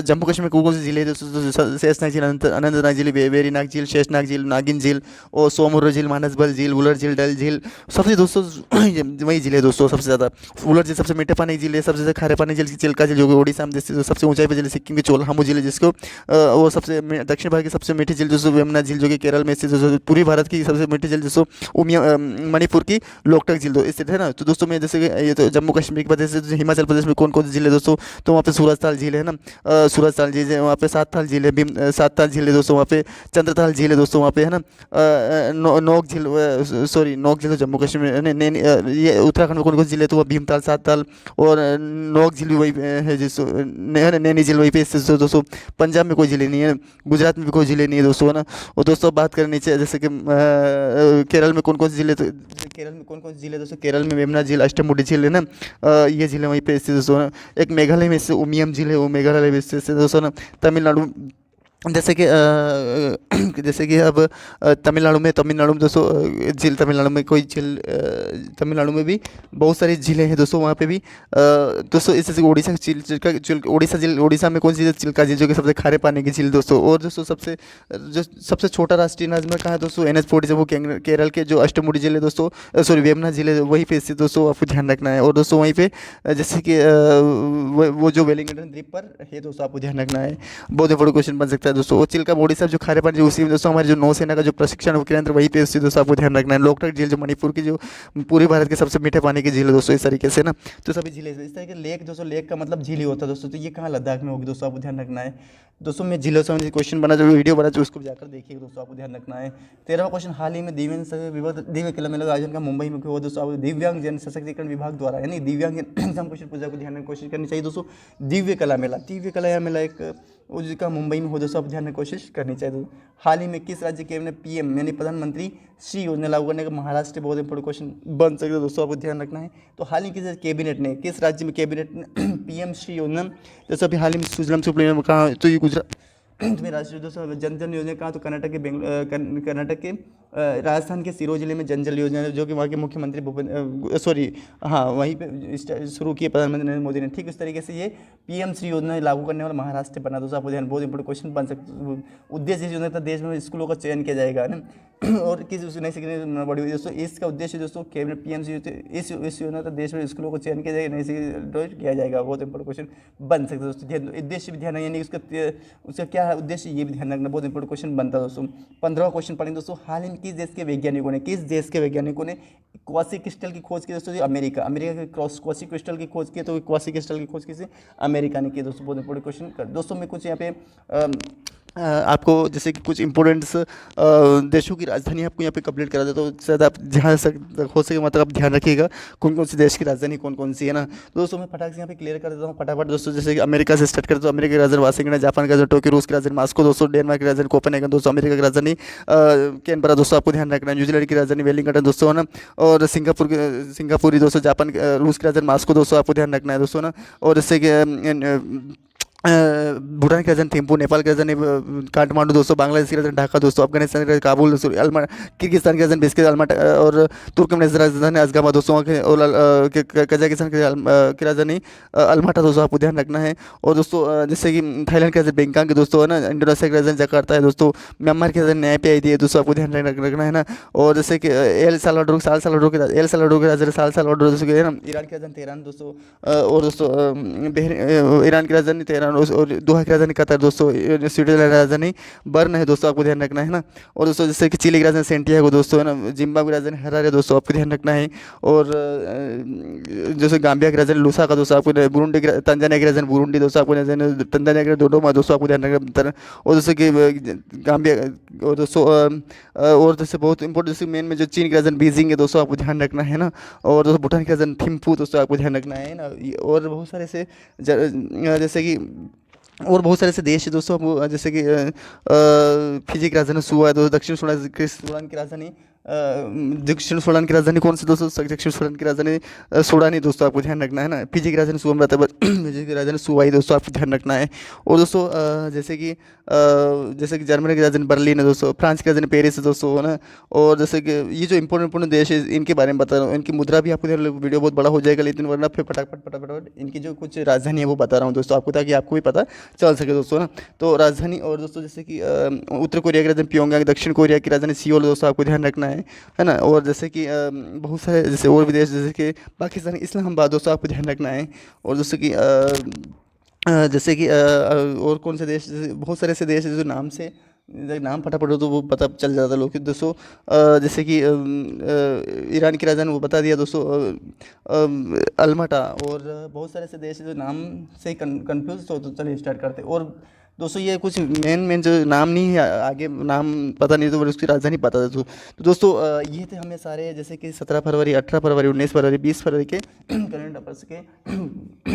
जम्मू कश्मीर में कौन सी झीलें दोस्तों? शेषनाग झील, अनंतनाग झील, वेरीनाग झील, शेषनाग झील, नागिन झील, और सोमवार झील, मानसबल झील, वुलर झील, डल झील, सबसे दोस्तों वही झील है दोस्तों सबसे ज़्यादा। वुलर झील सबसे मीठे पानी पानी झील है, सबसे ज़्यादा खारे पानी झील चिल्का झील जो कि ओडिशा में स्थित है, सबसे ऊंचाई पर झील सिक्किम की चोलाहामू झील है जिसको और सबसे दक्षिण भारत की सबसे मीठी झील जो वेमना झील जो कि केरल में स्थित है, जो पूरी भारत की सबसे मीठी झील जो उमिया मणिपुर की लोकटक झील स्थित है ना। तो दोस्तों मैं जैसे कि ये तो जम्मू कश्मीर की बात है, हिमाचल प्रदेश में कौन कौन सी झील है दोस्तों, तो वहाँ पे सूरजताल झील है ना, सूरजताल झील है, वहाँ पे सातताल झील है, सातताल झील है दोस्तों, वहाँ पे चंद्रताल झील है दोस्तों, वहाँ पे है ना नोक झील, सॉरी नोक झील तो जम्मू कश्मीर ये उत्तराखंड में कौन कौन सी झील है, तो वह भीमताल सातताल और नोक झील भी वही है जिसको नैनी झील वहीं पे स्थित है दोस्तों। पंजाब में कोई झीलें नहीं है, गुजरात में भी कोई झीलें नहीं है दोस्तों, है ना। और दोस्तों बात करें नीचे जैसे कि केरल में कौन कौन सी झील है, तो केरल में कौन कौन सी झील है दोस्तों, केरल में वेमना झील अष्टमुडी झील है ना, ये झीलें वहीं पे स्थित दोस्तों। एक मेघालय में स्थित उमियम झील है, वो मेघालय में स्थित है दोस्तों ना। तमिलनाडु जैसे कि जैसे कि अब तमिलनाडु में दोस्तों झील, तमिलनाडु में कोई झील तमिलनाडु में भी बहुत सारी झीलें हैं दोस्तों, वहाँ पे भी दोस्तों इस जैसे उड़ीसा की झील उड़ीसा झील, उड़ीसा में कौन सी झील, चिल्का झील जो कि सबसे खारे पानी की झील दोस्तों। और दोस्तों सबसे छोटा राष्ट्रीय नाजमा कहाँ है दोस्तों, NH40 वो केरल के जो अष्टमुडी झील है दोस्तों, सॉरी वेमना झील है वहीं पे स्थित दोस्तों, आपको ध्यान रखना है। और दोस्तों वहीं पे जैसे कि वो जो वेलिंगटन द्वीप पर है दोस्तों, आपको ध्यान रखना है, बहुत बड़ा क्वेश्चन बन सकता है दोस्तों। वो चिल्का बॉडी साहब जो खारे पानी जो उसी में दोस्तों हमारे जो नौसेना का जो प्रशिक्षण केंद्र वहीं पे उसी दोस्तों, आपको ध्यान रखना है। लोकटक झील जो मणिपुर की जो पूरे भारत के सबसे मीठे पानी की झील है दोस्तों, इस तरीके से ना। तो सभी झीलें इस तरीके लेक दोस्तों, लेक का मतलब झील ही होता है दोस्तों, तो ये कहाँ लद्दाख में होगी दोस्तों, आपको ध्यान रखना है दोस्तों। मैं झीलों से क्वेश्चन बना जो वीडियो बना जो उसको जाकर देखिए दोस्तों, आपको ध्यान रखना है। 13वां क्वेश्चन, हाल ही में दिव्य कला मेला का आयोजन का मुंबई में हुआ दोस्तों, आपको दिव्यांग जन सशक्तिकरण विभाग द्वारा, यानी दिव्यांग जन क्वेश्चन पूछा को ध्यान में कोशिश करनी चाहिए दोस्तों। दिव्य कला मेला मेला एक उसका मुंबई में हो दोस्तों, आप ध्यान में कोशिश करनी चाहिए दोस्तों। हाल ही में किस राज्य के ने PM यानी प्रधानमंत्री श्री योजना लागू करने का, महाराष्ट्र बहुत इंपॉर्टेंट क्वेश्चन बन सकता है दोस्तों, आपको ध्यान रखना है। तो हाल ही किस राज्य में कैबिनेट ने PM श्री योजना, जैसे अभी हाल ही में सुजलाम सुफलाम में कहा, तो ये गुजरात में राष्ट्रीय दोस्तों जन जन योजना कहा, तो कर्नाटक के राजस्थान के सिरोही जिले में जन जल योजना जो कि वहाँ के मुख्यमंत्री वहीं पे शुरू किए प्रधानमंत्री नरेंद्र मोदी ने। ठीक इस तरीके से ये PM श्री योजना लागू करने वाला महाराष्ट्र बना दोस्तों, आपको ध्यान, बहुत इंपॉर्टेंट क्वेश्चन बन सकते। उद्देश्य इस योजना का देश में स्कूलों का चयन किया जाएगा ना, और किस नई शिक्षा बड़ी हुई दोस्तों, इसका उद्देश्य दोस्तों कैबिनेट PM इस योजना का देश में स्कूलों को चयन किया जाएगा, नई शिक्षा किया जाएगा, बहुत इंपॉर्टेंट क्वेश्चन बन सकते दोस्तों। उद्देश्य भी ध्यान, यानी उसका क्या है उद्देश्य, ये भी ध्यान रखना, बहुत इंपॉर्टेंट क्वेश्चन बनता है दोस्तों। 15वां क्वेश्चन पढ़ेंगे दोस्तों, हाल ही किस देश के वैज्ञानिकों ने क्वासी क्रिस्टल की खोज की दोस्तों, अमेरिका के क्वासी क्रिस्टल की खोज की, तो क्वासी क्रिस्टल की खोज किसी अमेरिका ने की दोस्तों, बहुत इंपॉर्टेंट क्वेश्चन दोस्तों। मैं कुछ यहाँ पे आपको जैसे कि कुछ इंपॉर्टेंट्स देशों की राजधानी आपको यहाँ पे कंप्लीट करा देता हूँ, तो शायद आप जहाँ हो सके मतलब आप ध्यान रखिएगा कौन कौन सी देश की राजधानी कौन कौन सी है ना। तो दोस्तों मैं फटाक से यहाँ पे क्लियर कर देता हूँ फटाफट दोस्तों, जैसे कि अमेरिका से स्टार्ट करते हो, अमेरिका की राजधानी वाशिंगटन, जापान की राजधानी टोक्यो, रूस की राजधानी मास्को दोस्तों, डेनमार्क की राजधानी कोपेनहेगन दोस्तों, अमेरिका की राजधानी कैनबरा दोस्तों, आपको ध्यान रखना है। न्यूजीलैंड की राजधानी वेलिंगटन दोस्तों है ना, और सिंगापुरी दोस्तों, जापान रूस की राजधानी मास्को दोस्तों, आपको ध्यान रखना है दोस्तों ना। और जैसे कि भूटान की राजधानी थिम्पू, नेपाल की राजधानी काठमांडू दोस्तों, बांग्लादेश की राजधानी ढाका दोस्तों, अफगानिस्तान की राजधानी काबुल दोस्तों, किर्गिस्तान की राजधानी बिश्केक अल्माटा, और तुर्कमेनिस्तान की राजधानी अजगामा दोस्तों, और कजाकिस्तान की राजधानी अल्माटा दोस्तों, आपको ध्यान रखना है। और दोस्तों जैसे कि थाईलैंड की राजधानी बैंकॉक दोस्तों है ना, इंडोनेशिया की राजधानी जकार्ता है दोस्तों, म्यांमार की राजधानी नैपी है दोस्तों, आपको ध्यान रखना है ना। और जैसे कि एल साल्वाडोर की राजधानी साल साल्वाडोर दोस्तों है ना, ईरान की राजधानी तेहरान दोस्तों, और दोस्तों ईरान की राजधानी तेहरान, और दोहा की राजधानी कतर दोस्तों, स्विट्जरलैंड की राजधानी बर्न है दोस्तों, आपको ध्यान रखना है ना। और दोस्तों जैसे कि चिली की राजधानी सेंटियागो दोस्तों है ना, जिम्बाब्वे की राजधानी हरारे दोस्तों, आपको ध्यान रखना है। और जैसे गाम्बिया की राजधानी लुसाका दोस्तों, आपको तंजानिया की राजधानी बुरुंडी दोस्तों, आपको तंजानिया की डोडोमा दोस्तों, आपको ध्यान रखना। और जैसे कि गाम्बिया और दोस्तों और जैसे बहुत इंपॉर्टेंट जैसे मेन में जो चीन की राजधानी बीजिंग है दोस्तों, आपको ध्यान रखना है ना। और दोस्तों भूटान की राजधानी थिम्पू दोस्तों, आपको ध्यान रखना है ना। और बहुत सारे से जैसे कि और बहुत सारे ऐसे देश है दोस्तों, हम जैसे कि फिजी की राजधानी सुआ है दोस्तों, दक्षिण सूडान की राजधानी कौन सी दोस्तों, दक्षिण सूडान की राजधानी सूडान ही दोस्तों, आपको ध्यान रखना है ना। फिजी की राजधानी सुआ में रहता है, फिजी की राजधानी सुआ ही दोस्तों, आपको ध्यान रखना है। और दोस्तों जैसे कि जर्मनी की राजधानी बर्लिन है दोस्तों, फ्रांस की राजधानी पेरिस है दोस्तों है ना। और जैसे कि ये जो इंपॉर्टेंट देश है इनके बारे में बता रहा हूँ, इनकी मुद्रा भी आपको वीडियो बहुत बड़ा हो जाएगा, लेकिन वरना फिर फटाफट इनकी जो कुछ राजधानी है वो बता रहा हूँ दोस्तों आपको, ताकि आपको भी पता चल सके दोस्तों ना। तो राजधानी और दोस्तों जैसे कि उत्तर कोरिया की राजधानी प्योंगयांग, दक्षिण कोरिया की राजधानी सियोल दोस्तों, आपको ध्यान रखना है ना। और जैसे कि बहुत सारे जैसे और विदेश जैसे कि पाकिस्तान, इस्लामाबाद दोस्तों आपको ध्यान रखना है। और जैसे कि जैसे कि और कौन से देश, जैसे बहुत सारे ऐसे देश हैं जो नाम से नाम फटाफट हो तो वो पता चल जाता है लोग कि दोस्तों। जैसे कि ईरान की राजधानी वो बता दिया दोस्तों, अलमाटा। और बहुत सारे ऐसे देश हैं जो नाम से कंफ्यूज हो, तो चलिए स्टार्ट करते हैं। और दोस्तों ये कुछ मेन मेन जो नाम नहीं है, आगे नाम पता नहीं तो पर उसकी राजधानी पता है। तो दोस्तों ये थे हमें सारे जैसे कि 17 फरवरी, 18 फरवरी, 19 फरवरी, 20 फरवरी के करंट अफेयर्स के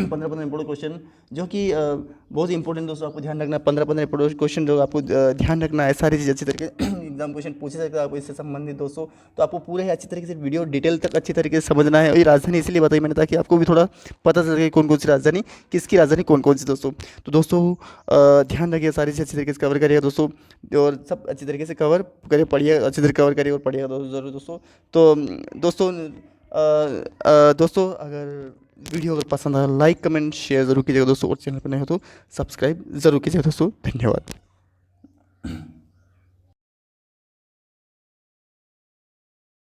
15-15 इंपॉर्टेंट क्वेश्चन, जो कि बहुत ही इंपॉर्टेंट दोस्तों। आपको ध्यान रखना 15-15 इंपॉर्टेंट क्वेश्चन जो आपको ध्यान रखना है। सारी चीज़ अच्छी तरीके एग्जाम क्वेश्चन पूछे सकते हैं आपको इससे संबंधित दोस्तों। तो आपको पूरे ही अच्छी तरीके से वीडियो डिटेल तक अच्छी तरीके से समझना है। और ये राजधानी इसलिए बताई मैंने ताकि आपको भी थोड़ा पता चल सके कौन कौन सी राजधानी, किसकी राजधानी कौन कौन सी दोस्तों। तो दोस्तों ध्यान रखिए, सारी चीज़ अच्छी तरीके से कवर करिएगा दोस्तों। और सब अच्छी तरीके से कवर करिए, पढ़िए अच्छी तरीके कवर करिए और पढ़िएगा दोस्तों ज़रूर दोस्तों। तो दोस्तों अगर वीडियो अगर पसंद आया लाइक कमेंट शेयर ज़रूर कीजिएगा दोस्तों। और चैनल पर नए हो तो सब्सक्राइब ज़रूर कीजिएगा दोस्तों। धन्यवाद।